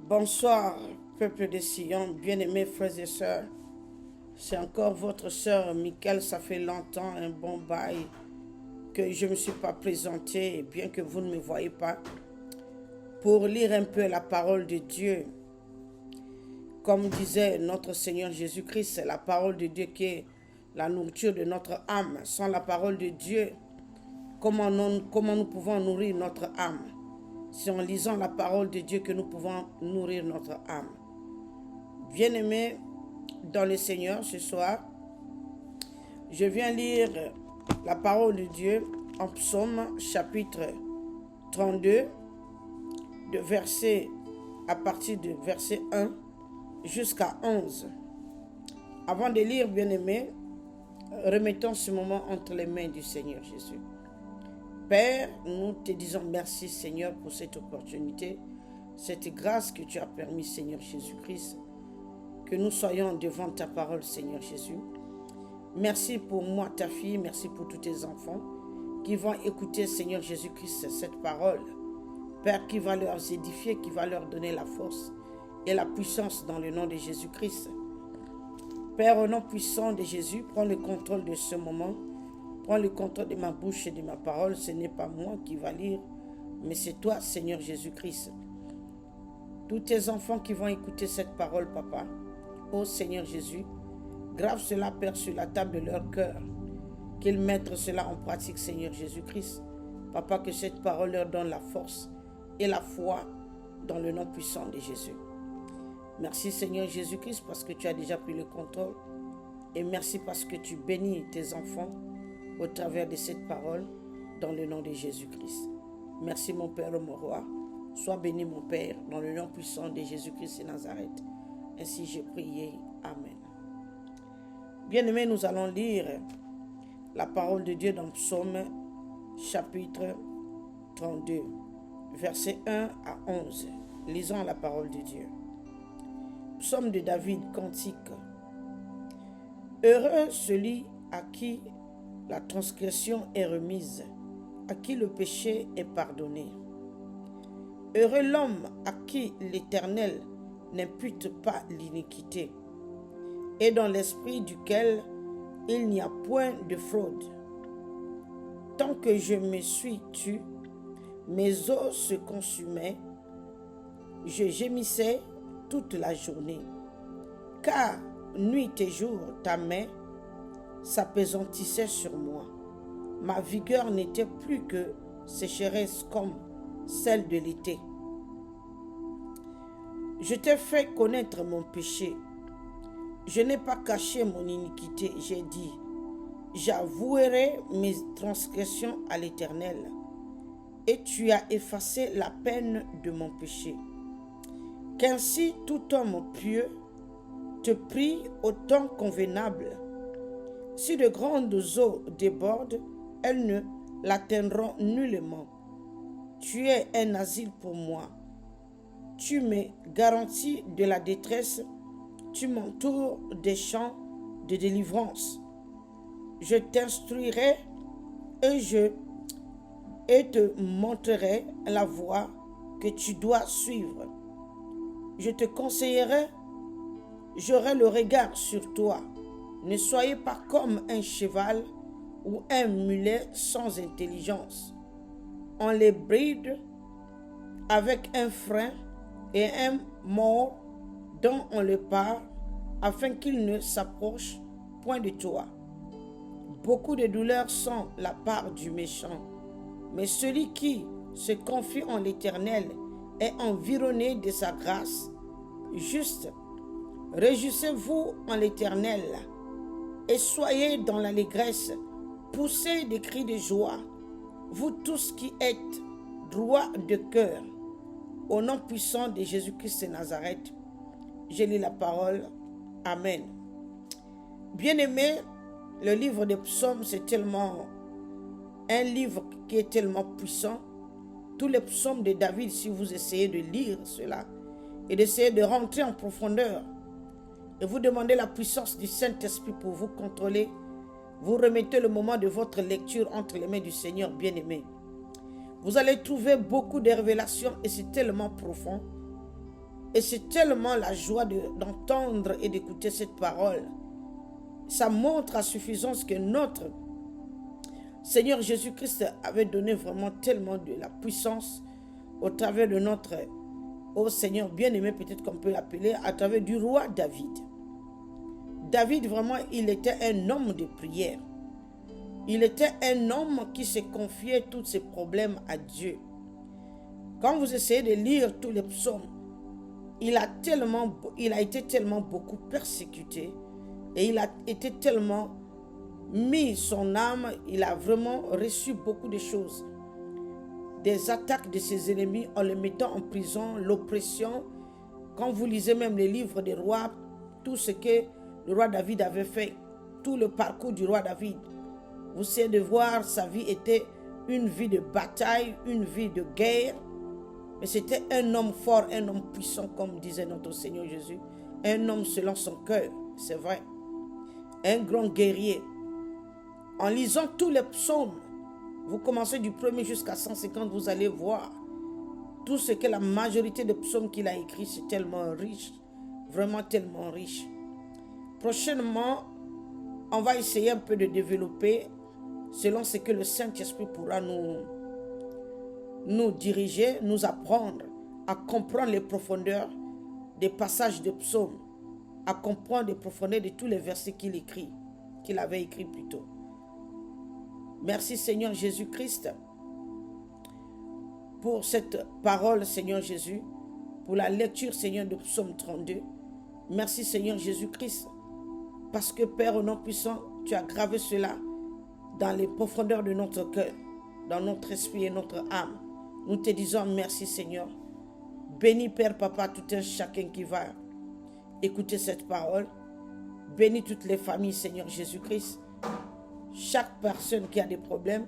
Bonsoir, peuple de Sion, bien-aimés frères et sœurs. C'est encore votre sœur Michael, ça fait longtemps, un bon bail, que je ne me suis pas présentée, bien que vous ne me voyez pas, pour lire un peu la parole de Dieu. Comme disait notre Seigneur Jésus-Christ, c'est la parole de Dieu qui est la nourriture de notre âme. Sans la parole de Dieu, comment nous pouvons nourrir notre âme? C'est en lisant la parole de Dieu que nous pouvons nourrir notre âme. Bien-aimés dans le Seigneur, ce soir, je viens lire la parole de Dieu en Psaume chapitre 32, à partir de verset 1 jusqu'à 11. Avant de lire, bien-aimés, remettons ce moment entre les mains du Seigneur Jésus. Père, nous te disons merci, Seigneur, pour cette opportunité, cette grâce que tu as permis, Seigneur Jésus-Christ, que nous soyons devant ta parole, Seigneur Jésus. Merci pour moi, ta fille, merci pour tous tes enfants qui vont écouter, Seigneur Jésus-Christ, cette parole. Père, qui va leur édifier, qui va leur donner la force et la puissance dans le nom de Jésus-Christ. Père, au nom puissant de Jésus, prends le contrôle de ce moment. Prends le contrôle de ma bouche et de ma parole. Ce n'est pas moi qui va lire, mais c'est toi, Seigneur Jésus-Christ. Tous tes enfants qui vont écouter cette parole, Papa, ô Seigneur Jésus, grave cela, Père, sur la table de leur cœur, qu'ils mettent cela en pratique, Seigneur Jésus-Christ. Papa, que cette parole leur donne la force et la foi dans le nom puissant de Jésus. Merci, Seigneur Jésus-Christ, parce que tu as déjà pris le contrôle. Et merci parce que tu bénis tes enfants au travers de cette parole, dans le nom de Jésus-Christ. Merci mon Père, mon Roi. Sois béni mon Père, dans le nom puissant de Jésus-Christ de Nazareth. Ainsi j'ai prié. Amen. Bien-aimés, nous allons lire la parole de Dieu dans Psaume chapitre 32, versets 1 à 11. Lisons la parole de Dieu. Psaume de David, cantique. Heureux celui à qui la transgression est remise, à qui le péché est pardonné. Heureux l'homme à qui l'Éternel n'impute pas l'iniquité, et dans l'esprit duquel il n'y a point de fraude. Tant que je me suis tu, mes os se consumaient, je gémissais toute la journée, car nuit et jour ta main s'appesantissait sur moi. Ma vigueur n'était plus que sécheresse comme celle de l'été. Je t'ai fait connaître mon péché. Je n'ai pas caché mon iniquité. J'ai dit, j'avouerai mes transgressions à l'Éternel, et tu as effacé la peine de mon péché. Qu'ainsi tout homme pieux te prie au temps convenable. Si de grandes eaux débordent, elles ne l'atteindront nullement. Tu es un asile pour moi. Tu me garantis de la détresse. Tu m'entoures des champs de délivrance. Je t'instruirai et te montrerai la voie que tu dois suivre. Je te conseillerai, j'aurai le regard sur toi. Ne soyez pas comme un cheval ou un mulet sans intelligence. On les bride avec un frein et un mors dont on le part afin qu'il ne s'approche point de toi. Beaucoup de douleurs sont la part du méchant, mais celui qui se confie en l'Éternel est environné de sa grâce. Juste, réjouissez-vous en l'Éternel et soyez dans l'allégresse, poussez des cris de joie, vous tous qui êtes droits de cœur. Au nom puissant de Jésus-Christ de Nazareth, je lis la parole. Amen. Bien-aimés, le livre des psaumes, c'est tellement un livre qui est tellement puissant. Tous les psaumes de David, si vous essayez de lire cela et d'essayer de rentrer en profondeur et vous demandez la puissance du Saint-Esprit pour vous contrôler, vous remettez le moment de votre lecture entre les mains du Seigneur bien-aimé. Vous allez trouver beaucoup de révélations et c'est tellement profond. Et c'est tellement la joie d'entendre et d'écouter cette parole. Ça montre à suffisance que notre Seigneur Jésus-Christ avait donné vraiment tellement de la puissance au travers de notre, Seigneur bien-aimé, peut-être qu'on peut l'appeler, à travers du roi David. David, vraiment, il était un homme de prière. Il était un homme qui se confiait tous ses problèmes à Dieu. Quand vous essayez de lire tous les psaumes, il a été tellement beaucoup persécuté et il a été tellement mis son âme, il a vraiment reçu beaucoup de choses. Des attaques de ses ennemis en le mettant en prison, l'oppression. Quand vous lisez même les livres des rois, tout ce que le roi David avait fait, tout le parcours du roi David, vous savez de voir, sa vie était une vie de bataille, une vie de guerre. Mais c'était un homme fort, un homme puissant, comme disait notre Seigneur Jésus. Un homme selon son cœur, c'est vrai. Un grand guerrier. En lisant tous les psaumes, vous commencez du 1er jusqu'à 150, vous allez voir tout ce que la majorité des psaumes qu'il a écrits, c'est tellement riche. Vraiment tellement riche. Prochainement, on va essayer un peu de développer selon ce que le Saint-Esprit pourra nous diriger, nous apprendre à comprendre les profondeurs des passages de psaumes, à comprendre les profondeurs de tous les versets qu'il avait écrit plus tôt. Merci Seigneur Jésus-Christ pour cette parole, Seigneur Jésus, pour la lecture, Seigneur, de Psaume 32. Merci Seigneur Jésus-Christ, parce que Père au nom puissant, tu as gravé cela dans les profondeurs de notre cœur, dans notre esprit et notre âme. Nous te disons merci Seigneur. Bénis Père, Papa, tout un chacun qui va écouter cette parole. Bénis toutes les familles, Seigneur Jésus-Christ. Chaque personne qui a des problèmes,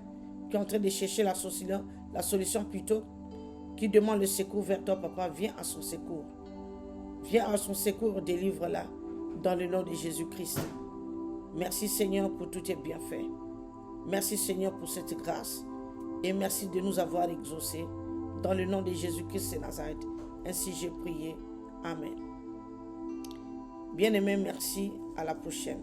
qui est en train de chercher la solution plutôt, qui demande le secours vers toi, Papa, viens à son secours. Viens à son secours, délivre-la dans le nom de Jésus-Christ. Merci Seigneur pour tout tes bienfaits. Merci Seigneur pour cette grâce. Et merci de nous avoir exaucés. Dans le nom de Jésus-Christ de Nazareth. Ainsi j'ai prié. Amen. Bien-aimés, merci. À la prochaine.